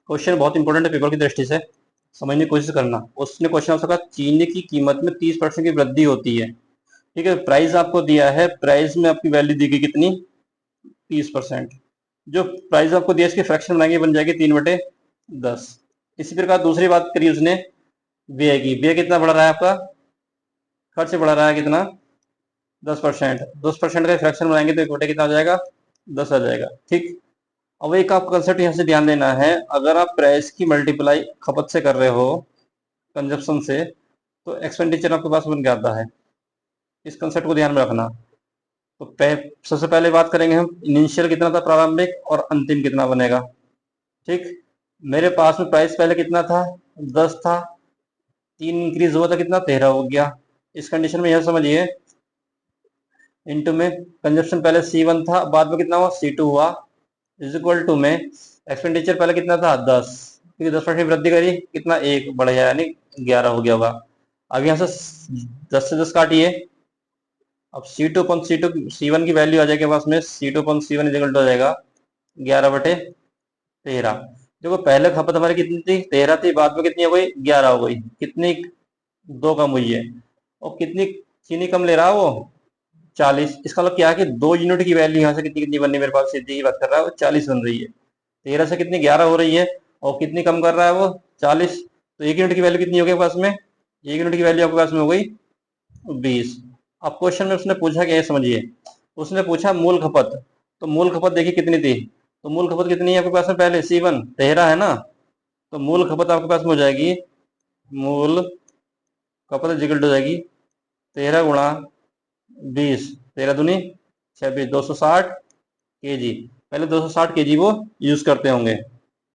Question बहुत important है paper की दृष्टि से, समझने की कोशिश करना। उसने क्वेश्चन आपसे कहा चीनी की कीमत में 30% की वृद्धि होती है। ठीक है, प्राइस आपको दिया है, प्राइस में आपकी वैल्यू दी गई कितनी, 30%। जो प्राइस आपको दिया इसकी फ्रैक्शन बनाएंगे, बन जाएगी 3/10। इसी प्रकार दूसरी बात करी उसने व्यय की। व्यय कितना बढ़ रहा है आपका, खर्च बढ़ रहा है कितना, 10%। 10% का फ्रैक्शन बनाएंगे तो 1/, कितना आ जाएगा, 10 आ जाएगा। ठीक, अब एक आपका कंसेप्ट यहाँ से ध्यान देना है, अगर आप प्राइस की मल्टीप्लाई खपत से कर रहे हो, कंजप्शन से, तो एक्सपेंडिचर आपके पास बन के आता है। इस कंसेप्ट को ध्यान में रखना। तो सबसे पहले बात करेंगे हम इनिशियल कितना था प्रारंभिक और अंतिम कितना बनेगा। ठीक, मेरे पास में प्राइस पहले कितना था, 10 था, 3 इंक्रीज हुआ था, कितना, 13 हो गया। इस कंडीशन में यह समझिए, इनटू में कंजप्शन पहले C1 था, बाद में कितना हुआ, C2 हुआ, इज इक्वल टू में एक्सपेंडिचर पहले कितना था, 10, क्योंकि 10% वृद्धि करी, कितना, 1 बढ़ गया, यानी 11 हो गया होगा। अब यहाँ से 10 से 10 काटिए, अब C2 अपॉन C2 C1 की वैल्यू आ जाएगी पास में, C2 upon C1 is equal to आ जाएगा 11/13। देखो पहले खपत हमारी कितनी थी, 13 थी, बाद में कितनी हो गई, 11 हो गई, कितनी, 2 कम हुई है। और कितनी चीनी कम ले रहा है वो, 40। इसका मतलब क्या है कि 2 यूनिट की वैल्यू यहाँ से कितनी कितनी बननी है, मेरे पास सीधी ही बात कर रहा है, वो 40 बन रही है। 13 से कितनी, 11 हो रही है, और कितनी कम कर रहा है वो, 40। तो 1 यूनिट की वैल्यू कितनी हो गई पास में, 1 यूनिट की वैल्यू आपके पास में हो गई 20। अब क्वेश्चन में उसने पूछा क्या, समझिए, उसने पूछा मूल खपत। तो मूल खपत देखिए कितनी थी, तो मूल खपत कितनी है आपके पास में, पहले C1 13 है ना, तो मूल खपत आपके पास में हो जाएगी, मूल खपत इक्वल हो जाएगी 13 गुणा 20, 13 दूनी 26, 260 kg। पहले 260 kg वो यूज करते होंगे।